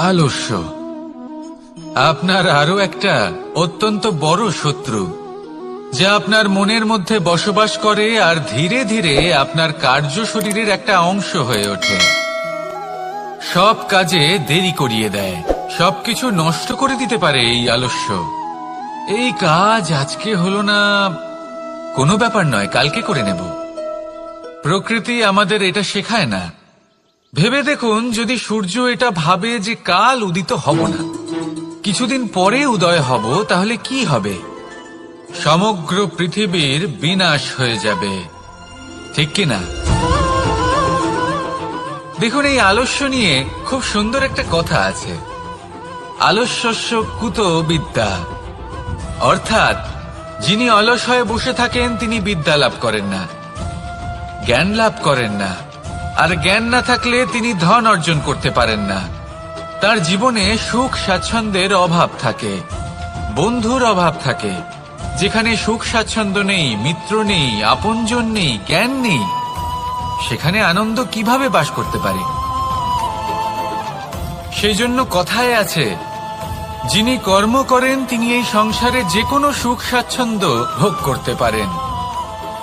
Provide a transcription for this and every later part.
আলস্য আপনার আরো একটা অত্যন্ত বড় শত্রু, যা আপনার মনের মধ্যে বসবাস করে আর ধীরে ধীরে আপনার কার্য শরীরের একটা অংশ হয়ে ওঠে। সব কাজে দেরি করিয়ে দেয়, সবকিছু নষ্ট করে দিতে পারে এই আলস্য। এই কাজ আজকে হলো না, কোনো ব্যাপার নয়, কালকে করে নেব। প্রকৃতি আমাদের এটা শেখায় না। ভেবে দেখুন, যদি সূর্য এটা ভাবে যে কাল উদিত হব না, কিছুদিন পরে উদয় হব, তাহলে কি হবে? সমগ্র পৃথিবীর বিনাশ হয়ে যাবে, ঠিক কিনা? দেখুন, এই আলস্য নিয়ে খুব সুন্দর একটা কথা আছে, আলস্যস্য কুত বিদ্যা। অর্থাৎ যিনি অলস হয়ে বসে থাকেন তিনি বিদ্যা লাভ করেন না, জ্ঞান লাভ করেন না, আর জ্ঞান না থাকলে তিনি ধন অর্জন করতে পারেন না। তার জীবনে সুখ স্বাচ্ছন্দ্যের অভাব থাকে, বন্ধুর অভাব থাকে। যেখানে সুখ স্বাচ্ছন্দ্য নেই, মিত্র নেই, আপনজন নেই, জ্ঞান নেই, সেখানে আনন্দ কিভাবে বাস করতে পারে? সেই জন্য কথায় আছে, যিনি কর্ম করেন তিনি এই সংসারে যে কোনো সুখ স্বাচ্ছন্দ্য ভোগ করতে পারেন।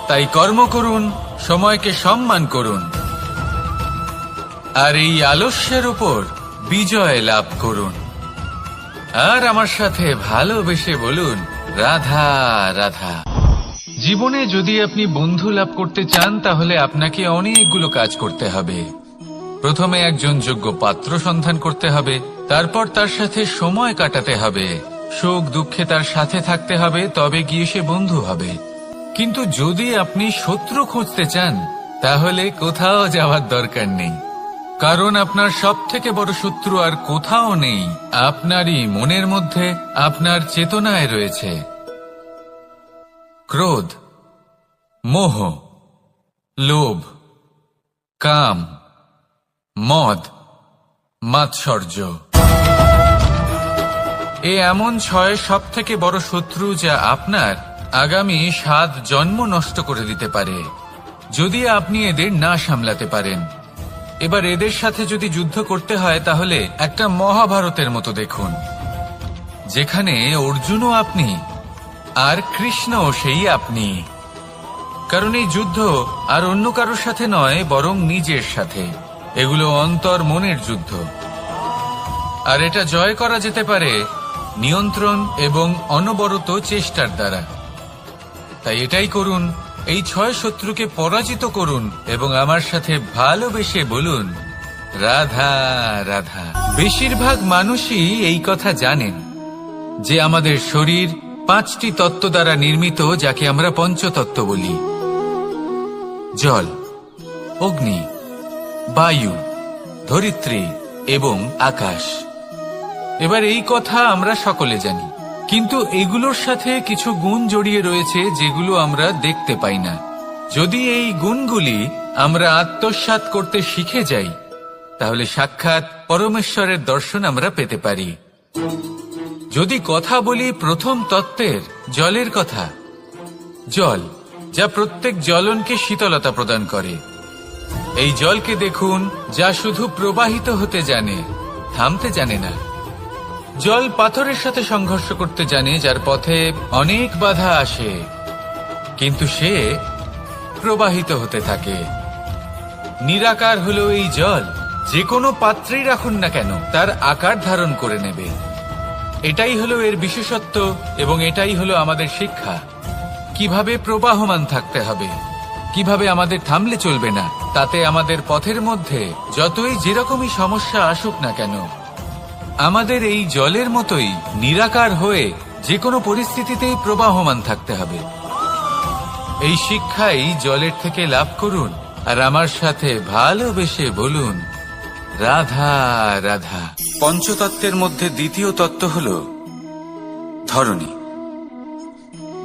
তাই কর্ম করুন, সময়কে সম্মান করুন, আর এই আলস্যের উপর বিজয় লাভ করুন। আর আমার সাথে ভালোবেসে বলুন, রাধা রাধা। জীবনে যদি আপনি বন্ধু লাভ করতে চান, তাহলে আপনাকে অনেকগুলো কাজ করতে হবে। প্রথমে একজন যোগ্য পাত্র সন্ধান করতে হবে, তারপর তার সাথে সময় কাটাতে হবে, সুখ দুঃখে তার সাথে থাকতে হবে, তবে গিয়ে সে বন্ধু হবে। কিন্তু যদি আপনি শত্রু খুঁজতে চান, তাহলে কোথাও যাওয়ার দরকার নেই, কারণ আপনার সব থেকে বড় শত্রু আর কোথাও নেই, আপনারই মনের মধ্যে, আপনার চেতনায় রয়েছে। ক্রোধ, মোহ, লোভ, কাম, মদ, মাৎসর্য। এ এমন 6 সব থেকে বড় শত্রু, যা আপনার আগামী 7 জন্ম নষ্ট করে দিতে পারে, যদি আপনি এদের না সামলাতে পারেন। এবার এদের সাথে যদি যুদ্ধ করতে হয়, তাহলে একটা মহাভারতের মতো দেখুন, যেখানে অর্জুনও আপনি আর কৃষ্ণও সেই আপনি। কারণ এই যুদ্ধ আর অন্য কারোর সাথে নয়, বরং নিজের সাথে। এগুলো অন্তর মনের যুদ্ধ, আর এটা জয় করা যেতে পারে নিয়ন্ত্রণ এবং অনবরত চেষ্টার দ্বারা। তাই এটাই করুন, এই 6 শত্রুকে পরাজিত করুন এবং আমার সাথে ভালোবেসে বলুন, রাধা রাধা। বেশিরভাগ মানুষই এই কথা জানেন যে আমাদের শরীর 5টি তত্ত্ব দ্বারা নির্মিত, যাকে আমরা পঞ্চতত্ত্ব বলি: জল, অগ্নি, বায়ু, ধরিত্রী এবং আকাশ। এবার এই কথা আমরা সকলে জানি, কিন্তু এগুলোর সাথে কিছু গুণ জড়িয়ে রয়েছে যেগুলো আমরা দেখতে পাই না। যদি এই গুণগুলি আমরা আত্মসাৎ করতে শিখে যাই, তাহলে সাক্ষাৎ পরমেশ্বরের দর্শন আমরা পেতে পারি। যদি কথা বলি প্রথম তত্ত্বের, জলের কথা, জল যা প্রত্যেক জ্বলনকে শীতলতা প্রদান করে। এই জলকে দেখুন, যা শুধু প্রবাহিত হতে জানে, থামতে জানে না। জল পাথরের সাথে সংঘর্ষ করতে জানে, যার পথে অনেক বাধা আসে, কিন্তু সে প্রবাহিত হতে থাকে। নিরাকার হলো এই জল, যে কোনো পাত্রেই রাখুন না কেন তার আকার ধারণ করে নেবে। এটাই হলো এর বিশেষত্ব, এবং এটাই হলো আমাদের শিক্ষা। কিভাবে প্রবাহমান থাকতে হবে, কিভাবে আমাদের থামলে চলবে না, তাতে আমাদের পথের মধ্যে যতই যেরকমই সমস্যা আসুক না কেন, আমাদের এই জলের মতোই নিরাকার হয়ে যে কোনো পরিস্থিতিতেই প্রবাহমান থাকতে হবে। এই শিক্ষাই জলের থেকে লাভ করুন, আর আমার সাথে ভালোবেসে বলুন, রাধা রাধা। পঞ্চতত্ত্বের মধ্যে দ্বিতীয় তত্ত্ব হল ধরণী,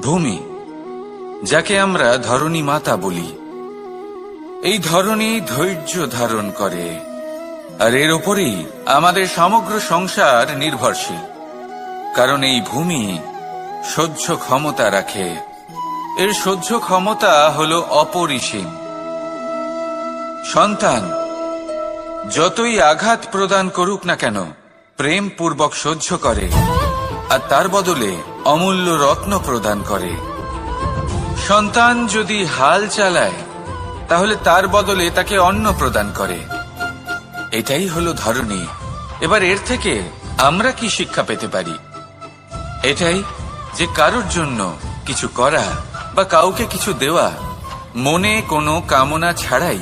ভূমি, যাকে আমরা ধরণী মাতা বলি। এই ধরণী ধৈর্য ধারণ করে, আর এর ওপরেই আমাদের সমগ্র সংসার নির্ভরশীল। কারণ এই ভূমি সহ্য ক্ষমতা রাখে, এর সহ্য ক্ষমতা হল অপরিসীম। সন্তান যতই আঘাত প্রদান করুক না কেন, প্রেম পূর্বক সহ্য করে আর তার বদলে অমূল্য রত্ন প্রদান করে। সন্তান যদি হাল চালায় তাহলে তার বদলে তাকে অন্ন প্রদান করে। এটাই হলো ধরনী। এবার এর থেকে আমরা কি শিক্ষা পেতে পারি? এটাই যে কারোর জন্য কিছু করা বা কাউকে কিছু দেওয়া মনে কোনো কামনা ছাড়াই।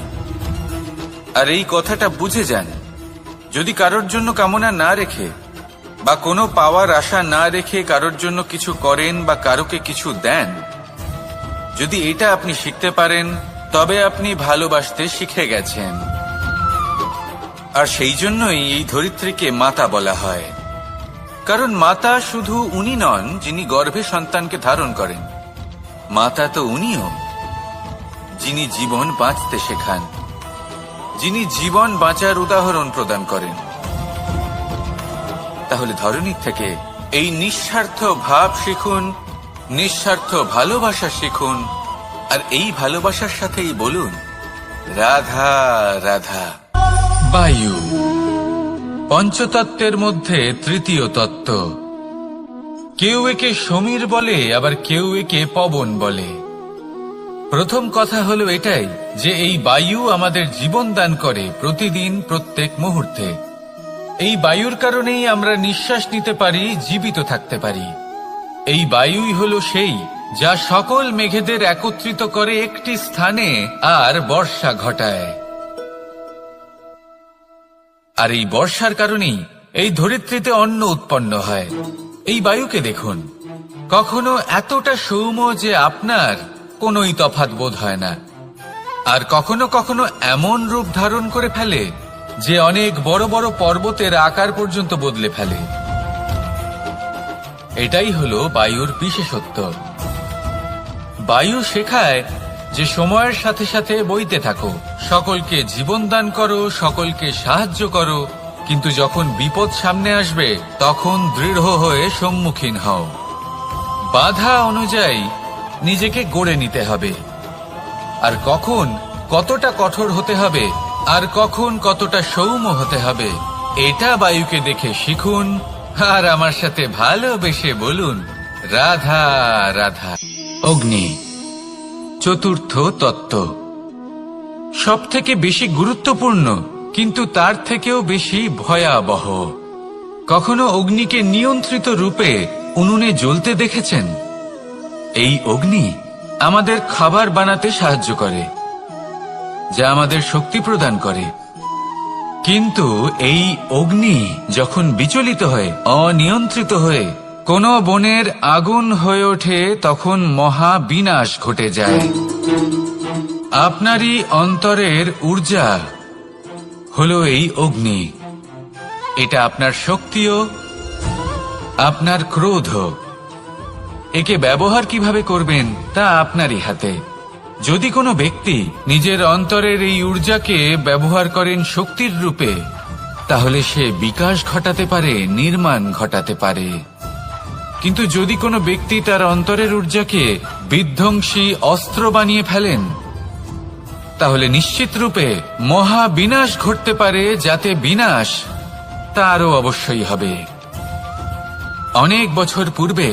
আর এই কথাটা বুঝে যান, যদি কারোর জন্য কামনা না রেখে বা কোনো পাওয়ার আশা না রেখে কারোর জন্য কিছু করেন বা কারোকে কিছু দেন, যদি এটা আপনি শিখতে পারেন তবে আপনি ভালোবাসতে শিখে গেছেন। আর সেই জন্যই এই ধরিত্রীকে মাতা বলা হয়, কারণ মাতা শুধু উনি নন যিনি গর্ভে সন্তানকে ধারণ করেন, মাতা তো উনিও যিনি জীবন বাঁচতে শেখান, যিনি জীবন বাঁচার উদাহরণ প্রদান করেন। তাহলে ধরনীর থেকে এই নিঃস্বার্থ ভাব শিখুন, নিঃস্বার্থ ভালোবাসা শিখুন, আর এই ভালোবাসার সাথেই বলুন রাধা রাধা। বায়ু পঞ্চতত্ত্বের মধ্যে তৃতীয় তত্ত্ব। কেউ একে সমীর বলে, আবার কেউ একে পবন বলে। প্রথম কথা হলো এটাই যে এই বায়ু আমাদের জীবন দান করে প্রতিদিন, প্রত্যেক মুহূর্তে। এই বায়ুর কারণেই আমরা নিঃশ্বাস নিতে পারি, জীবিত থাকতে পারি। এই বায়ুই হলো সেই যা সকল মেঘেদের একত্রিত করে একটি স্থানে আর বর্ষা ঘটায়। আর এই বর্ষার কারণেই এই ধরিত্রীতে অন্ন উৎপন্ন হয়। এই বায়ুকে দেখুন, কখনো এতটা সৌম্য যে আপনার কোনোই তফাৎ বোধ হয় না, আর কখনো কখনো এমন রূপ ধারণ করে ফেলে যে অনেক বড় বড় পর্বতের আকার পর্যন্ত বদলে ফেলে। এটাই হলো বায়ুর বিশেষত্ব। বায়ু শেখায় যে সময়ের সাথে সাথে বইতে থাকো, সকলকে জীবন দান করো, সকলকে সাহায্য করো, কিন্তু যখন বিপদ সামনে আসবে তখন দৃঢ় হয়ে সম্মুখীন হও। বাধা অনুযায়ী নিজেকে গড়ে নিতে হবে, আর কখন কতটা কঠোর হতে হবে আর কখন কতটা সৌম্য হতে হবে এটা বায়ুকে দেখে শিখুন, আর আমার সাথে ভালোবেসে বলুন রাধা রাধা। অগ্নি চতুর্থ তত্ত্ব, সব থেকে বেশি গুরুত্বপূর্ণ কিন্তু তার থেকেও বেশি ভয়াবহ। কখনো অগ্নিকে নিয়ন্ত্রিত রূপে উনুনে জ্বলতে দেখেছেন? এই অগ্নি আমাদের খাবার বানাতে সাহায্য করে, যা আমাদের শক্তি প্রদান করে। কিন্তু এই অগ্নি যখন বিচলিত হয়ে, অনিয়ন্ত্রিত হয়ে কোন বনের আগুন হয়ে ওঠে, তখন মহা বিনাশ ঘটে যায়। আপনারই অন্তরের ঊর্জা হলো এই অগ্নি। এটা আপনার শক্তিও, আপনার ক্রোধ। একে ব্যবহার কিভাবে করবেন তা আপনারই হাতে। যদি কোনো ব্যক্তি নিজের অন্তরের এই ঊর্জাকে ব্যবহার করেন শক্তির রূপে, তাহলে সে বিকাশ ঘটাতে পারে, নির্মাণ ঘটাতে পারে। কিন্তু যদি কোনো ব্যক্তি তার অন্তরের ঊর্জাকে বিধ্বংসী অস্ত্র বানিয়ে ফেলেন, তাহলে নিশ্চিত রূপে মহা বিনাশ ঘটতে পারে, যাতে বিনাশ তারও অবশ্যই হবে। অনেক বছর পূর্বে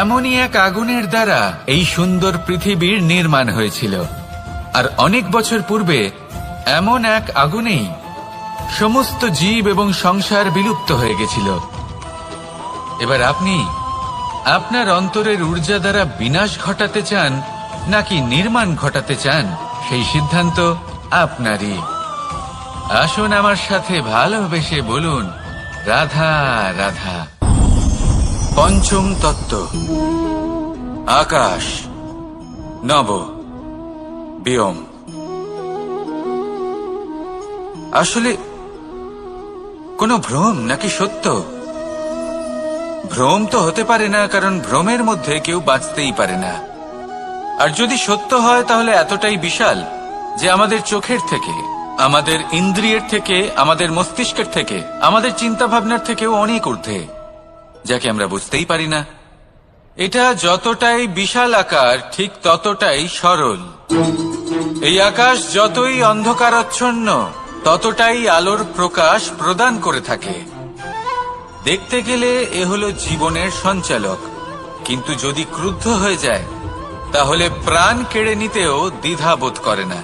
এমনই এক আগুনের দ্বারা এই সুন্দর পৃথিবীর নির্মাণ হয়েছিল, আর অনেক বছর পূর্বে এমন এক আগুনেই সমস্ত জীব এবং সংসার বিলুপ্ত হয়ে গেছিল। এবার আপনি আপনার অন্তরের ঊর্জা দ্বারা বিনাশ ঘটাতে চান নাকি নির্মাণ ঘটাতে চান, সেই সিদ্ধান্ত আপনারই। আসুন আমার সাথে ভালোবেসে বলুন রাধা রাধা। পঞ্চম তত্ত্ব, আকাশ নব ব্যোম। আসলে কোনো ভ্রম নাকি সত্য? ভ্রম তো হতে পারে না, কারণ ভ্রমের মধ্যে কেউ বাঁচতেই পারে না। আর যদি সত্য হয় তাহলে এতটাই বিশাল যে আমাদের চোখের থেকে, আমাদের ইন্দ্রিয়ের থেকে, আমাদের মস্তিষ্কের থেকে, আমাদের চিন্তা ভাবনার থেকেও অনেক ঊর্ধ্বে, যাকে আমরা বুঝতেই পারি না। এটা যতটাই বিশাল আকার, ঠিক ততটাই সরল। এই আকাশ যতই অন্ধকারাচ্ছন্ন, ততটাই আলোর প্রকাশ প্রদান করে থাকে। দেখতে গেলে এ হলো জীবনের সঞ্চালক, কিন্তু যদি ক্রুদ্ধ হয়ে যায় তাহলে প্রাণ কেড়ে নিতেও দ্বিধা বোধ করে না।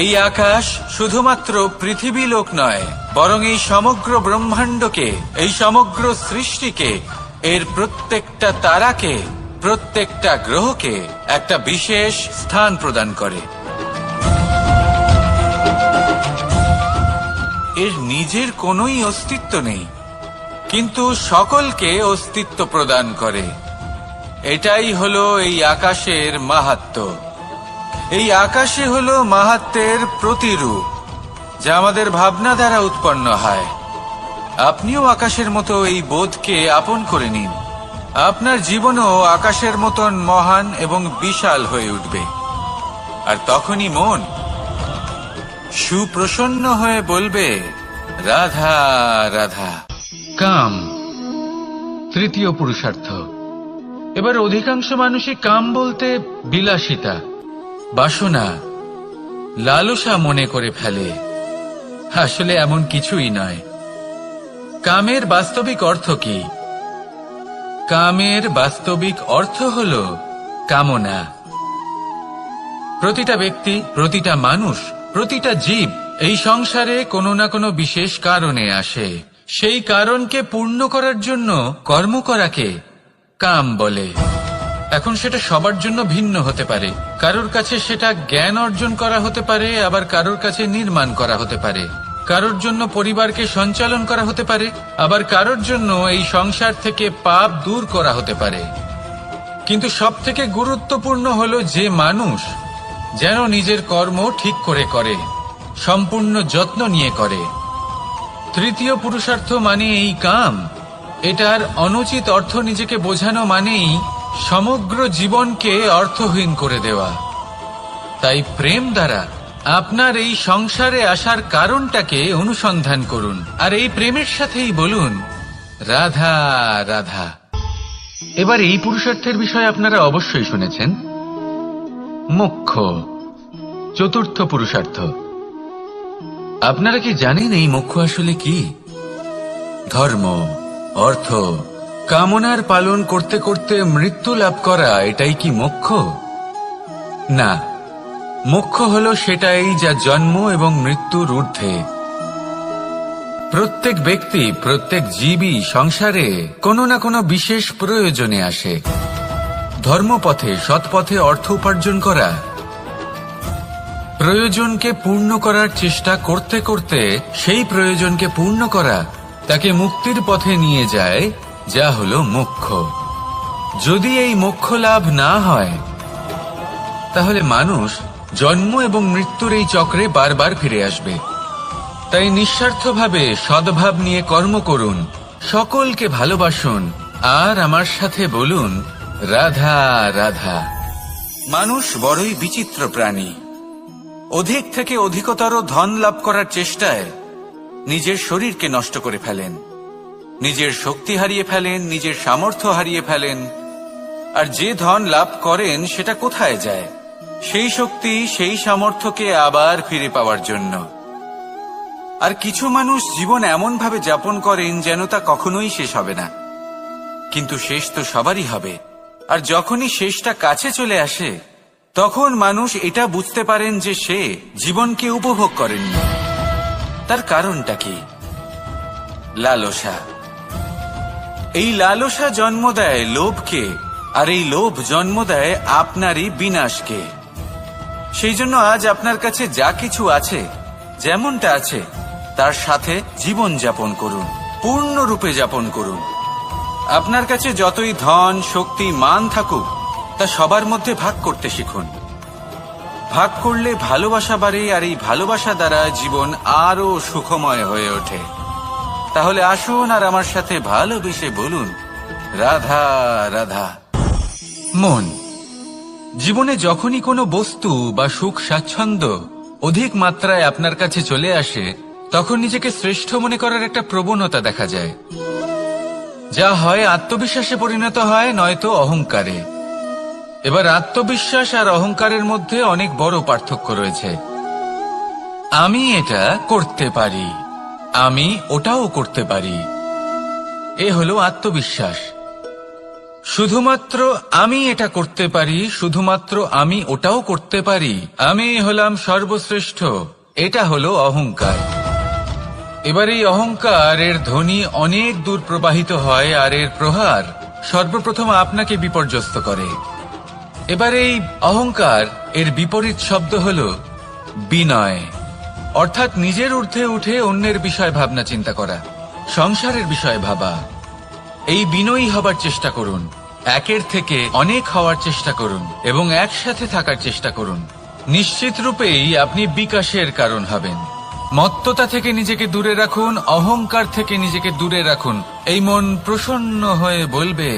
এই আকাশ শুধুমাত্র পৃথিবী লোক নয়, বরং এই সমগ্র ব্রহ্মাণ্ডকে, এই সমগ্র সৃষ্টিকে, এর প্রত্যেকটা তারাকে, প্রত্যেকটা গ্রহকে একটা বিশেষ স্থান প্রদান করে। এর নিজের কোনোই অস্তিত্ব নেই, কিন্তু সকলকে অস্তিত্ব প্রদান করে। এটাই হলো এই আকাশের মাহাত্ম্য। এই আকাশে হলো মাহাত্ম্যের প্রতিরূপ, যা আমাদের ভাবনা দ্বারা উৎপন্ন হয়। আপনিও আকাশের মতো এই বোধকে আপন করে নিন। আপনার জীবনও আকাশের মতন মহান এবং বিশাল হয়ে উঠবে। আর তখনই মন সুপ্রসন্ন হয়ে বলবে, রাধা রাধা। কাম, তৃতীয় পুরুষার্থ। এবার অধিকাংশ মানুষই কাম বলতে বিলাসিতা, বাসনা, লালসা মনে করে ফেলে। আসলে এমন কিছুই নয়। কামের বাস্তবিক অর্থ কি? কামের বাস্তবিক অর্থ হল কামনা। প্রতিটা ব্যক্তি, প্রতিটা মানুষ, প্রতিটা জীব এই সংসারে কোনো না কোনো বিশেষ কারণে আসে। সেই কারণকে পূর্ণ করার জন্য কর্ম করাকে কাম বলে। এখন সেটা সবার জন্য ভিন্ন হতে পারে। কারোর কাছে সেটা জ্ঞান অর্জন করা হতে পারে, আবার কারোর কাছে নির্মাণ করা হতে পারে। কারোর জন্য পরিবারকে সঞ্চালন করা হতে পারে, আবার কারোর জন্য এই সংসার থেকে পাপ দূর করা হতে পারে। কিন্তু সবথেকে গুরুত্বপূর্ণ হলো যে মানুষ যেন নিজের কর্ম ঠিক করে করে, সম্পূর্ণ যত্ন নিয়ে করে। তৃতীয় পুরুষার্থ মানে এই কাম। এটার অনুচিত অর্থ নিজেকে বোঝানো মানেই সমগ্র জীবনকে অর্থহীন করে দেওয়া। তাই প্রেম দ্বারা আপনার এই সংসারে আসার কারণটাকে অনুসন্ধান করুন, আর এই প্রেমের সাথেই বলুন, রাধা রাধা। এবার এই পুরুষার্থের বিষয়ে আপনারা অবশ্যই শুনেছেন। মোক্ষ, চতুর্থ পুরুষার্থ। আপনারা কি জানেন এই মোক্ষ আসলে কি? ধর্ম, অর্থ, কামনার পালন করতে করতে মৃত্যু লাভ করা, এটাই কি মোক্ষ? না, মোক্ষ হলো সেটাই যা জন্ম এবং মৃত্যুর ঊর্ধ্বে। প্রত্যেক ব্যক্তি, প্রত্যেক জীবই সংসারে কোনো না কোনো বিশেষ প্রয়োজনে আসে। ধর্মপথে, সৎপথে অর্থ উপার্জন করা, প্রয়োজনকে পূর্ণ করার চেষ্টা করতে করতে সেই প্রয়োজনকে পূর্ণ করা তাকে মুক্তির পথে নিয়ে যায়, যা হলো মোক্ষ। যদি এই মোক্ষ লাভ না হয় তাহলে মানুষ জন্ম এবং মৃত্যুর এই চক্রে বারবার ফিরে আসবে। তাই নিঃস্বার্থভাবে সদ্ভাব নিয়ে কর্ম করুন, সকলকে ভালোবাসুন, আর আমার সাথে বলুন, রাধা রাধা। মানুষ বড়ই বিচিত্র প্রাণী। অধিক থেকে অধিকতর ধন লাভ করার চেষ্টায় নিজের শরীরকে নষ্ট করে ফেলেন, নিজের শক্তি হারিয়ে ফেলেন, নিজের সামর্থ্য হারিয়ে ফেলেন। আর যে ধন লাভ করেন সেটা কোথায় যায়? সেই শক্তি, সেই সামর্থ্যকে আবার ফিরে পাওয়ার জন্য। আর কিছু মানুষ জীবন এমন ভাবে যাপন করেন যেন তা কখনোই শেষ হবে না, কিন্তু শেষ তো সবারই হবে। আর যখনই শেষটা কাছে চলে আসে তখন মানুষ এটা বুঝতে পারেন যে সে জীবনকে উপভোগ করেননি। তার কারণটা কি? লালসা। এই লালসা জন্ম দেয় লোভকে, আর এই লোভ জন্ম দেয় আপনারই বিনাশকে। সেই জন্য আজ আপনার কাছে যা কিছু আছে, যেমনটা আছে, তার সাথে জীবন যাপন করুন, পূর্ণরূপে যাপন করুন। আপনার কাছে যতই ধন, শক্তি, মান থাকুক, তা সবার মধ্যে ভাগ করতে শিখুন। ভাগ করলে ভালোবাসা বাড়ে, আর এই ভালোবাসা দ্বারা জীবন আরো সুখময় হয়ে ওঠে। তাহলে আসুন আর আমার সাথে ভালোবেসে বলুন, রাধা রাধা। মন, জীবনে যখনই কোনো বস্তু বা সুখ স্বাচ্ছন্দ্য অধিক মাত্রায় আপনার কাছে চলে আসে, তখন নিজেকে শ্রেষ্ঠ মনে করার একটা প্রবণতা দেখা যায়, যা হয় আত্মবিশ্বাসে পরিণত হয়, নয়তো অহংকারে। এবার আত্মবিশ্বাস আর অহংকারের মধ্যে অনেক বড় পার্থক্য রয়েছে। আমি এটা করতে পারি, আমি ওটাও করতে পারি, এ হলো আত্মবিশ্বাস। শুধুমাত্র আমি এটা করতে পারি, শুধুমাত্র আমি ওটাও করতে পারি, আমি হলাম সর্বশ্রেষ্ঠ, এটা হলো অহংকার। এবার এই অহংকার এর ধ্বনি অনেক দূর প্রবাহিত হয়, আর এর প্রহার সর্বপ্রথম আপনাকে বিপর্যস্ত করে। এবার এই অহংকার এর বিপরীত শব্দ হলো বিনয়, অর্থাৎ নিজের ঊর্ধ্বে উঠে অন্যের বিষয় ভাবনা চিন্তা করা, সংসারের বিষয়ে ভাবা। এই বিনয়ী হবার চেষ্টা করুন, একের থেকে অনেক হওয়ার চেষ্টা করুন এবং একসাথে থাকার চেষ্টা করুন। নিশ্চিত রূপেই আপনি বিকাশের কারণ হবেন। মত্ততা থেকে নিজেকে দূরে রাখুন, অহংকার থেকে নিজেকে দূরে রাখুন। এই মন প্রসন্ন হয়ে বলবে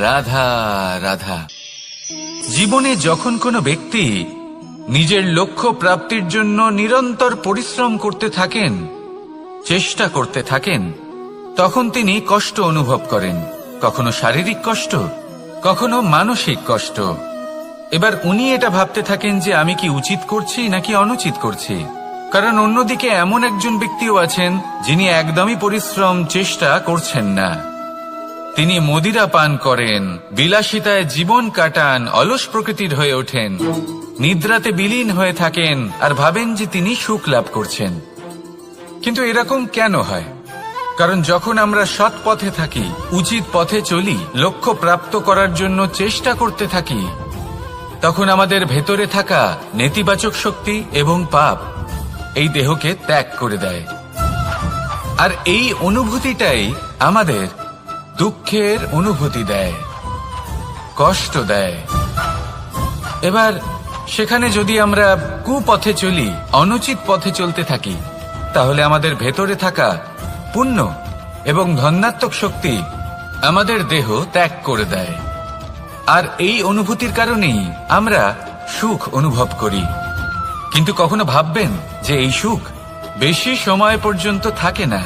রাধা রাধা। জীবনে যখন কোনো ব্যক্তি নিজের লক্ষ্য প্রাপ্তির জন্য নিরন্তর পরিশ্রম করতে থাকেন, চেষ্টা করতে থাকেন, তখন তিনি কষ্ট অনুভব করেন, কখনো শারীরিক কষ্ট, কখনো মানসিক কষ্ট। এবার উনি এটা ভাবতে থাকেন যে আমি কি উচিত করছি নাকি অনুচিত করছি। কারণ অন্যদিকে এমন একজন ব্যক্তিও আছেন যিনি একদমই পরিশ্রম চেষ্টা করছেন না। তিনি মদিরা পান করেন, বিলাসিতায় জীবন কাটান, অলস প্রকৃতির হয়ে ওঠেন, নিদ্রাতে বিলীন হয়ে থাকেন আর ভাবেন যে তিনি সুখ লাভ করছেন। কিন্তু এরকম কেন হয়? কারণ যখন আমরা সৎ পথে থাকি, উচিত পথে চলি, লক্ষ্য প্রাপ্ত করার জন্য চেষ্টা করতে থাকি, তখন আমাদের ভেতরে থাকা নেতিবাচক শক্তি এবং পাপ এই দেহকে ত্যাগ করে দেয়। আর এই অনুভূতিটাই আমাদের দুঃখের অনুভূতি দেয়, কষ্ট দেয়। এবার সেখানে যদি আমরা কুপথে চলি, অনুচিত পথে চলতে থাকি, তাহলে আমাদের ভেতরে থাকা পুণ্য এবং ধনাত্মক শক্তি আমাদের দেহ ত্যাগ করে দেয়। আর এই অনুভূতির কারণেই আমরা সুখ অনুভব করি। কিন্তু কখনো ভাববেন যে এই সুখ বেশি সময় পর্যন্ত থাকে না।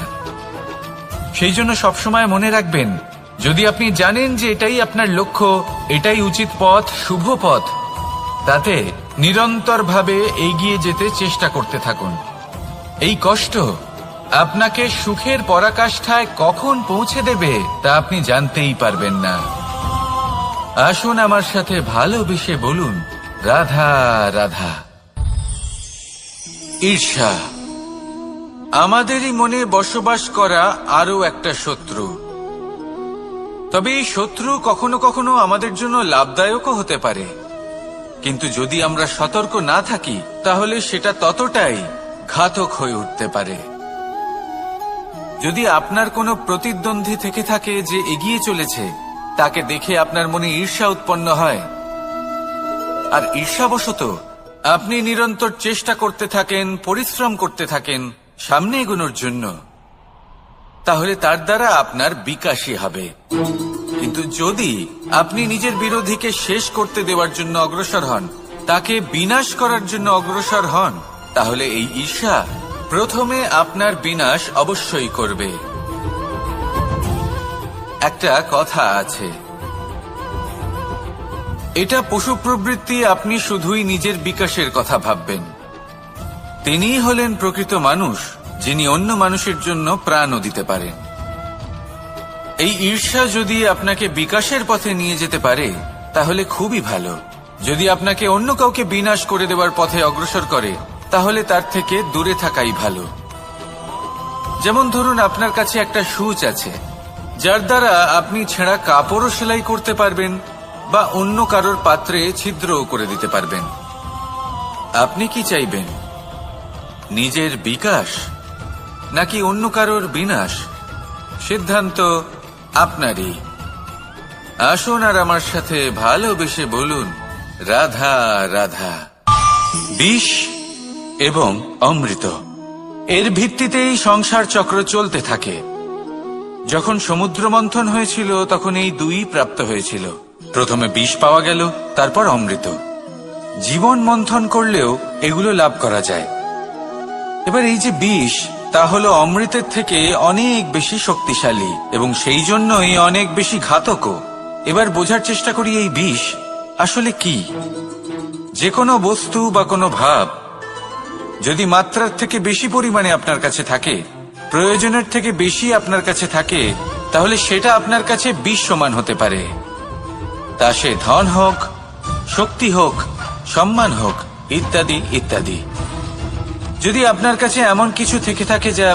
সেই জন্য সবসময় মনে রাখবেন, যদি আপনি জানেন যে এটাই আপনার লক্ষ্য, এটাই উচিত পথ, শুভ পথ, তাতে নিরন্তরভাবে এগিয়ে যেতে চেষ্টা করতে থাকুন। এই কষ্ট আপনাকে সুখের পরাকাষ্ঠায় কখন পৌঁছে দেবে তা আপনি জানতেই পারবেন না। আসুন আমার সাথে ভালোবেসে বলুন রাধা রাধা। ঈর্ষা আমাদেরই মনে বসবাস করা আরো একটা শত্রু। তবে এই শত্রু কখনো কখনো আমাদের জন্য লাভদায়কও হতে পারে, কিন্তু যদি আমরা সতর্ক না থাকি তাহলে সেটা ততটাই ঘাতক হয়ে উঠতে পারে। যদি আপনার কোনো প্রতিদ্বন্দ্বী থেকে থাকে যে এগিয়ে চলেছে, তাকে দেখে আপনার মনে ঈর্ষা উৎপন্ন হয়, আর ঈর্ষাবশত আপনি নিরন্তর চেষ্টা করতে থাকেন, পরিশ্রম করতে থাকেন সামনে এগোনোর জন্য, তাহলে তার দ্বারা আপনার বিকাশই হবে। কিন্তু যদি আপনি নিজের বিরোধীকে শেষ করতে দেওয়ার জন্য অগ্রসর হন, তাকে বিনাশ করার জন্য অগ্রসর হন, তাহলে এই ঈর্ষা প্রথমে আপনার বিনাশ অবশ্যই করবে। একটা কথা আছে, এটা পশু প্রবৃত্তি, আপনি শুধুই নিজের বিকাশের কথা ভাববেন। তিনিই হলেন প্রকৃত মানুষ, যিনি অন্য মানুষের জন্য প্রাণও দিতে পারেন। এই ঈর্ষা যদি আপনাকে বিকাশের পথে নিয়ে যেতে পারে তাহলে খুবই ভালো। যদি আপনাকে অন্য কাউকে বিনাশ করে দেওয়ার পথে অগ্রসর করে, তাহলে তার থেকে দূরে থাকাই ভালো। যেমন ধরুন, আপনার কাছে একটা সূচ আছে, যার দ্বারা আপনি ছেঁড়া কাপড়ও সেলাই করতে পারবেন বা অন্য কারোর পাত্রে ছিদ্রও করে দিতে পারবেন। আপনি কি চাইবেন, নিজের বিকাশ নাকি অন্য কারোর বিনাশ? সিদ্ধান্ত আপনারই। আসুন আর আমার সাথে ভালোবেসে বলুন রাধা রাধা। বিষ এবং অমৃত, এর ভিত্তিতেই সংসার চক্র চলতে থাকে। যখন সমুদ্র মন্থন হয়েছিল তখন এই দুই প্রাপ্ত হয়েছিল। প্রথমে বিষ পাওয়া গেল, তারপর অমৃত। জীবন মন্থন করলেও এগুলো লাভ করা যায়। এবার এই যে বিষ, তা হলো অমৃতের থেকে অনেক বেশি শক্তিশালী এবং সেই জন্যই অনেক বেশি ঘাতকও। এবার বোঝার চেষ্টা করি এই বিষ আসলে কি। যে কোনো বস্তু বা কোনো ভাব যদি মাত্রার থেকে বেশি পরিমাণে আপনার কাছে থাকে, প্রয়োজনের থেকে বেশি আপনার কাছে থাকে, তাহলে সেটা আপনার কাছে বিষ সমান হতে পারে। তা সে ধন হোক, শক্তি হোক, সম্মান হোক, ইত্যাদি ইত্যাদি। যদি আপনার কাছে এমন কিছু থেকে থাকে যা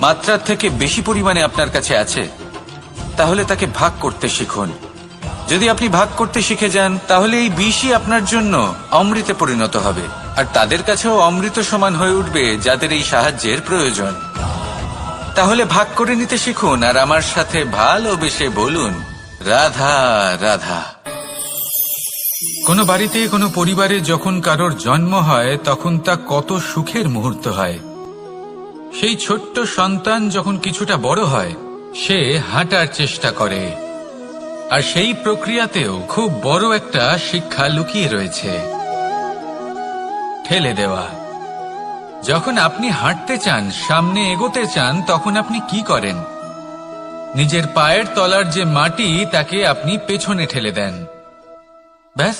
মাত্রার থেকে বেশি পরিমাণে আপনার কাছে আছে, তাহলে তাকে ভাগ করতে শিখুন। যদি আপনি ভাগ করতে শিখে যান, তাহলে এই বিষই আপনার জন্য অমৃতে পরিণত হবে, আর তাদের কাছেও অমৃত সমান হয়ে উঠবে যাদের এই সাহায্যের প্রয়োজন। তাহলে ভাগ করে নিতে শিখুন আর আমার সাথে ভালোবেসে বলুন, রাধা রাধা। কোনো বাড়িতে, কোনো পরিবারে যখন কারোর জন্ম হয়, তখন তা কত সুখের মুহূর্ত হয়। সেই ছোট্ট সন্তান যখন কিছুটা বড় হয়, সে হাঁটার চেষ্টা করে, আর সেই প্রক্রিয়াতেও খুব বড় একটা শিক্ষা লুকিয়ে রয়েছে, ঠেলে দেওয়া। যখন আপনি হাঁটতে চান, সামনে এগোতে চান, তখন আপনি কি করেন? নিজের পায়ের তলার যে মাটি, তাকে আপনি পেছনে ঠেলে দেন। ব্যাস,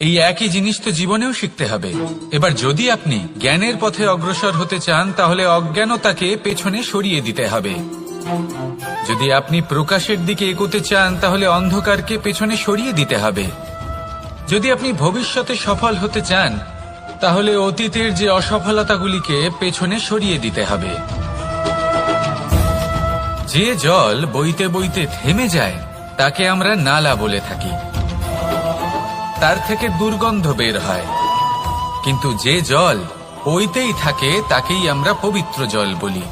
এই একই জিনিস তো জীবনেও শিখতে হবে। এবার যদি আপনি জ্ঞানের পথে অগ্রসর হতে চান, তাহলে অজ্ঞানতাকে পেছনে সরিয়ে দিতে হবে। যদি আপনি প্রকাশের দিকে এগোতে চান, তাহলে অন্ধকারকে পেছনে সরিয়ে দিতে হবে। যদি আপনি ভবিষ্যতে সফল হতে চান, তাহলে অতীতের যে অসফলতাগুলিকে পেছনে সরিয়ে দিতে হবে। যে জল বইতে বইতে থেমে যায়, তাকে আমরা নালা বলে থাকি। তার থেকে দুর্গন্ধ বের হয়। কিন্তু যে জল বইতেই থাকে, তাকেই আমরা পবিত্র জল বলি।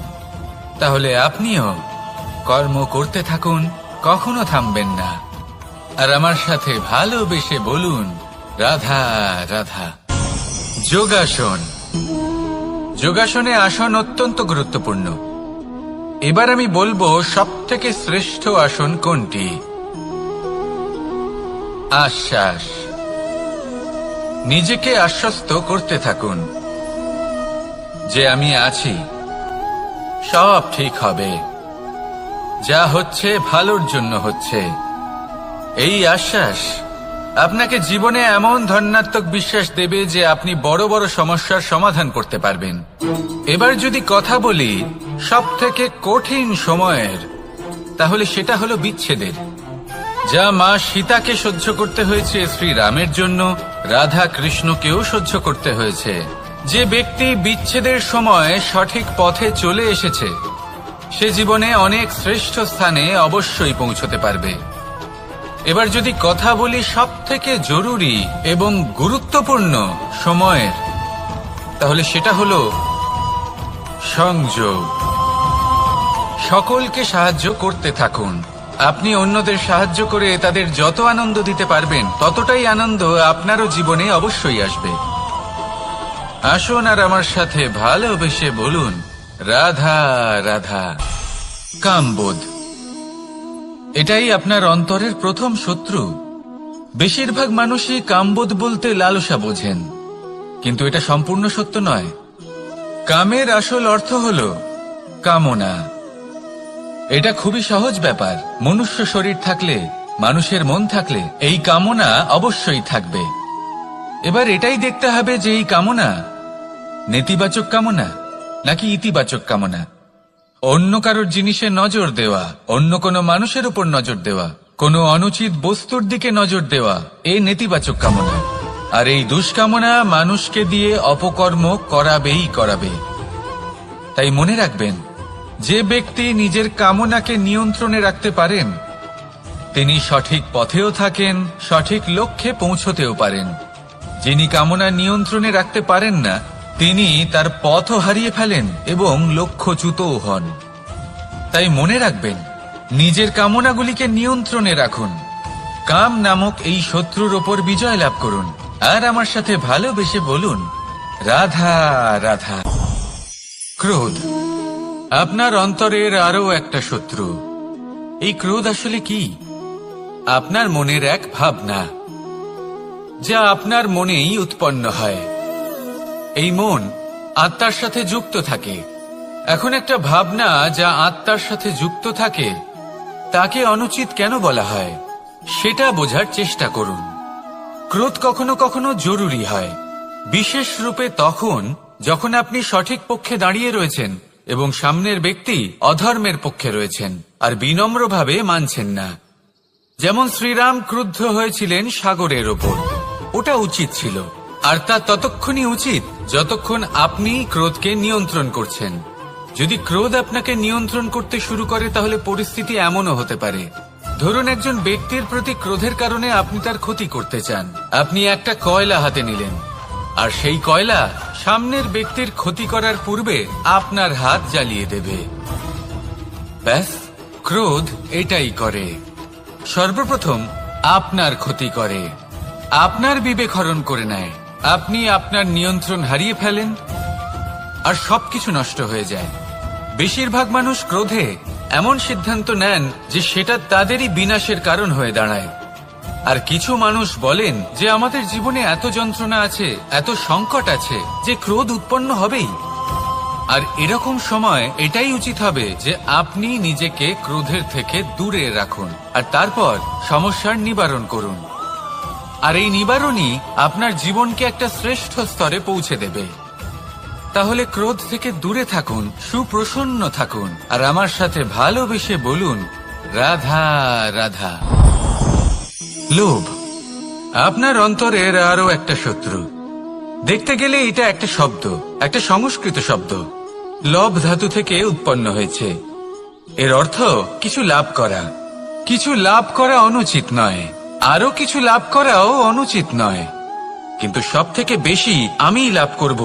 তাহলে আপনিও কর্ম করতে থাকুন, কখনো থামবেন না। আর আমার সাথে ভালোবেসে বলুন, রাধা রাধা। যোগাসন। যোগাসনে আসন অত্যন্ত গুরুত্বপূর্ণ। এবার আমি বলবো সবথেকে শ্রেষ্ঠ আসন কোনটি। আশ্বাস। নিজেকে আশ্বস্ত করতে থাকুন যে আমি আছি, সব ঠিক হবে, যা হচ্ছে ভালোর জন্য হচ্ছে। এই আশ্বাস আপনাকে জীবনে এমন ধনাত্মক বিশ্বাস দেবে যে আপনি বড় বড় সমস্যার সমাধান করতে পারবেন। এবার যদি কথা বলি সবথেকে কঠিন সময়ের, তাহলে সেটা হলো বিচ্ছেদের। যা মা সীতাকে সহ্য করতে হয়েছে শ্রীরামের জন্য, রাধা কৃষ্ণকেও সহ্য করতে হয়েছে। যে ব্যক্তি বিচ্ছেদের সময় সঠিক পথে চলে এসেছে, সে জীবনে অনেক শ্রেষ্ঠ স্থানে অবশ্যই পৌঁছতে পারবে। এবার যদি কথা বলি সবথেকে জরুরি এবং গুরুত্বপূর্ণ সময়ের, তাহলে সেটা হলো সংযোগ। সকলকে সাহায্য করতে থাকুন। আপনি অন্যদের সাহায্য করে তাদের যত আনন্দ দিতে পারবেন, ততটাই আনন্দ আপনারও জীবনে অবশ্যই আসবে। আসুন আর আমার সাথে ভালোবেসে বলুন, রাধা রাধা। কামবোধ। এটাই আপনার অন্তরের প্রথম শত্রু। বেশিরভাগ মানুষই কামবোধ বলতে লালসা বোঝেন, কিন্তু এটা সম্পূর্ণ সত্য নয়। কামের আসল অর্থ হল কামনা। এটা খুবই সহজ ব্যাপার। মনুষ্য শরীর থাকলে, মানুষের মন থাকলে, এই কামনা অবশ্যই থাকবে। এবার এটাই দেখতে হবে যে এই কামনা নেতিবাচক কামনা নাকি ইতিবাচক কামনা। অন্য কারোর জিনিসে নজর দেওয়া, অন্য কোনো মানুষের উপর নজর দেওয়া, কোনো অনুচিত বস্তুর দিকে নজর দেওয়া, এ নেতিবাচক কামনা। আর এই দুষ্কামনা মানুষকে দিয়ে অপকর্ম করাবেই করাবে। তাই মনে রাখবেন, যে ব্যক্তি নিজের কামনাকে নিয়ন্ত্রণে রাখতে পারেন, তিনি সঠিক পথেও থাকেন, সঠিক লক্ষ্যে পৌঁছতেও পারেন। যিনি কামনা নিয়ন্ত্রণে রাখতে পারেন না, তিনি তার পথও হারিয়ে ফেলেন এবং লক্ষ্যচ্যুতও হন। তাই মনে রাখবেন, নিজের কামনাগুলিকে নিয়ন্ত্রণে রাখুন। কাম নামক এই শত্রুর ওপর বিজয় লাভ করুন। আর আমার সাথে ভালোবেসে বলুন, রাধা রাধা। ক্রোধ। আপনার অন্তরের আরো একটা শত্রু। এই ক্রোধ আসলে কি? আপনার মনের এক ভাবনা, যা আপনার মনেই উৎপন্ন হয়। এই মন আত্মার সাথে যুক্ত থাকে। এখন একটা ভাবনা যা আত্মার সাথে যুক্ত থাকে, তাকে অনুচিত কেন বলা হয়, সেটা বোঝার চেষ্টা করুন। ক্রোধ কখনো কখনো জরুরি হয়, বিশেষ রূপে তখন যখন আপনি সঠিক পক্ষে দাঁড়িয়ে রয়েছেন এবং সামনের ব্যক্তি অধর্মের পক্ষে রয়েছেন। আর বিনম্রভাবে মানছেন না। যেমন শ্রীরাম ক্রুদ্ধ হয়েছিলেন সাগরের ওপর, ওটা উচিত ছিল, আর তা ততক্ষণই উচিত যতক্ষণ আপনি ক্রোধকে নিয়ন্ত্রণ করছেন। যদি ক্রোধ আপনাকে নিয়ন্ত্রণ করতে শুরু করে তাহলে পরিস্থিতি এমনও হতে পারে, ধরুন একজন ব্যক্তির প্রতি ক্রোধের কারণে আপনি তার ক্ষতি করতে চান। আপনি একটা কয়লা হাতে নিলেন, আর সেই কয়লা সামনের ব্যক্তির ক্ষতি করার পূর্বে আপনার হাত জ্বালিয়ে দেবে। ব্যাস, ক্রোধ এটাই করে, সর্বপ্রথম আপনার ক্ষতি করে, আপনার বিবেক হরণ করে নেয়, আপনি আপনার নিয়ন্ত্রণ হারিয়ে ফেলেন আর সবকিছু নষ্ট হয়ে যায়। বেশিরভাগ মানুষ ক্রোধে এমন সিদ্ধান্ত নেন যে সেটা তাদেরই বিনাশের কারণ হয়ে দাঁড়ায়। আর কিছু মানুষ বলেন যে আমাদের জীবনে এত যন্ত্রণা আছে, এত সংকট আছে যে ক্রোধ উৎপন্ন হবেই। আর এরকম সময় এটাই উচিত হবে যে আপনি নিজেকে ক্রোধের থেকে দূরে রাখুন আর তারপর সমস্যার নিবারণ করুন। আর এই নিবারণই আপনার জীবনকে একটা শ্রেষ্ঠ স্তরে পৌঁছে দেবে। তাহলে ক্রোধ থেকে দূরে থাকুন, সুপ্রসন্ন থাকুন, আর আমার সাথে ভালোবেসে বলুন, রাধা রাধা। লোভ আপনার অন্তরের আরো একটা শত্রু। দেখতে গেলে এটা একটা শব্দ, একটা সংস্কৃত শব্দ, লব ধাতু থেকে উৎপন্ন হয়েছে। এর অর্থ কিছু লাভ করা। কিছু লাভ করা অনুচিত নয়, আরো কিছু লাভ করাও অনুচিত নয়, কিন্তু সব থেকে বেশি আমিই লাভ করব,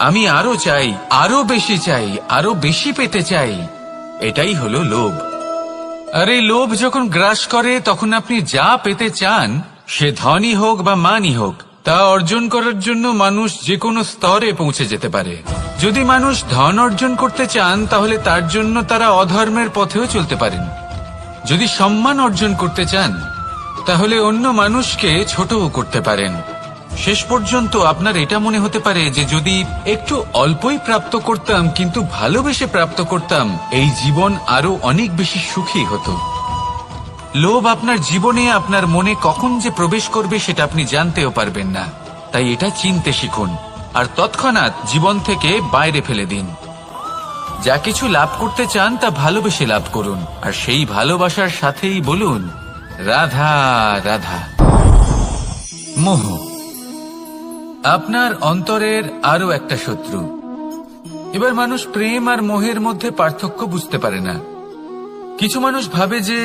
আমি আরো চাই, আরো বেশি চাই, আরো বেশি পেতে চাই, এটাই হলো লোভ। আর এই লোভ যখন গ্রাস করে তখন আপনি যা পেতে চান, সে ধনই হোক বা মানই হোক, তা অর্জন করার জন্য মানুষ যে কোনো স্তরে পৌঁছে যেতে পারে। যদি মানুষ ধন অর্জন করতে চান তাহলে তার জন্য তারা অধর্মের পথেও চলতে পারেন। যদি সম্মান অর্জন করতে চান তাহলে অন্য মানুষকে ছোটও করতে পারেন। শেষ পর্যন্ত আপনার এটা মনে হতে পারে যে যদি একটু অল্পই প্রাপ্ত করতাম কিন্তু ভালোবেসে প্রাপ্ত করতাম, এই জীবন আরো অনেক বেশি সুখী হতো। লোভ আপনার জীবনে, আপনার মনে কখন যে প্রবেশ করবে সেটা আপনি জানতেও পারবেন না। তাই এটা চিনতে শিখুন আর তৎক্ষণাৎ জীবন থেকে বাইরে ফেলে দিন। যা কিছু লাভ করতে চান তা ভালোবেসে লাভ করুন, আর সেই ভালোবাসার সাথেই বলুন, রাধা রাধা। মোহ আপনার অন্তরের আরো একটা শত্রু। এবার মানুষ প্রেম আর মোহের মধ্যে পার্থক্য বুঝতে পারে না। কিছু মানুষ ভাবে যে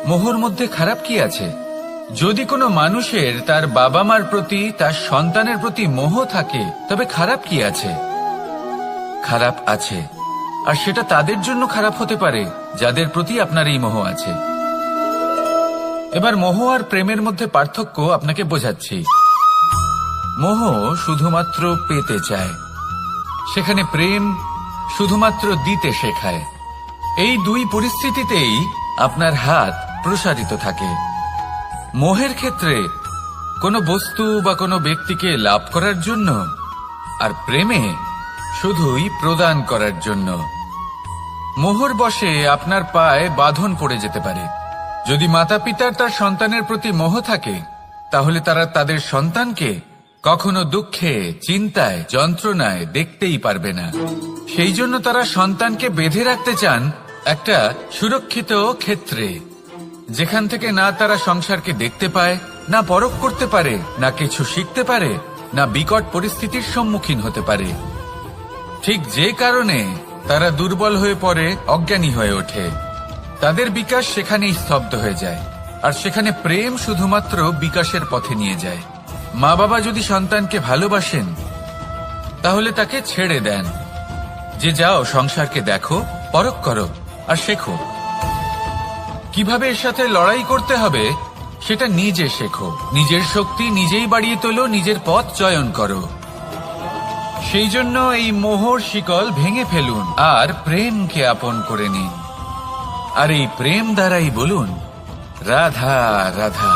মোহর মধ্যে খারাপ কি আছে। যদি কোনো মানুষের তার বাবা মার প্রতি, তার সন্তানের প্রতি মোহ থাকে তবে খারাপ কি আছে? খারাপ আছে, আর সেটা তাদের জন্য খারাপ হতে পারে যাদের প্রতি আপনার এই মোহ আছে। এবার মোহ আর প্রেমের মধ্যে পার্থক্য আপনাকে বোঝাচ্ছি। মোহ শুধুমাত্র পেতে চায়, সেখানে প্রেম শুধুমাত্র দিতে শেখায়। এই দুই পরিস্থিতিতেই আপনার হাত প্রসারিত থাকে। মোহের ক্ষেত্রে কোনো বস্তু বা কোনো ব্যক্তিকে লাভ করার জন্য, আর প্রেমে শুধুই প্রদান করার জন্য। মোহর বশে আপনার পায়ে বাঁধন পড়ে যেতে পারে। যদি মাতা পিতার তার সন্তানের প্রতি মোহ থাকে তাহলে তারা তাদের সন্তানকে কখনো দুঃখে, চিন্তায়, যন্ত্রণায় দেখতেই পারবে না। সেই জন্য তারা সন্তানকে বেঁধে রাখতে চান একটা সুরক্ষিত ক্ষেত্রে, যেখান থেকে না তারা সংসারকে দেখতে পায়, না পরখ করতে পারে, না কিছু শিখতে পারে, না বিকট পরিস্থিতির সম্মুখীন হতে পারে। ঠিক যে কারণে তারা দুর্বল হয়ে পড়ে, অজ্ঞানী হয়ে ওঠে। তাদের বিকাশ সেখানেই স্তব্ধ হয়ে যায়, আর সেখানে প্রেম শুধুমাত্র বিকাশের পথে নিয়ে যায়। মা বাবা যদি সন্তানকে ভালোবাসেন তাহলে তাকে ছেড়ে দেন যে যাও সংসারকে দেখো, পরখ করো আর শেখো। কিভাবে এর সাথে লড়াই করতে হবে সেটা নিজে শেখো। নিজের শক্তি নিজেই বাড়িয়ে তোলো, নিজের পথ চয়ন করো। সেই জন্য এই মোহর শিকল ভেঙে ফেলুন আর প্রেমকে আপন করে নিন। আর এই প্রেম দ্বারাই বলুন, রাধা রাধা।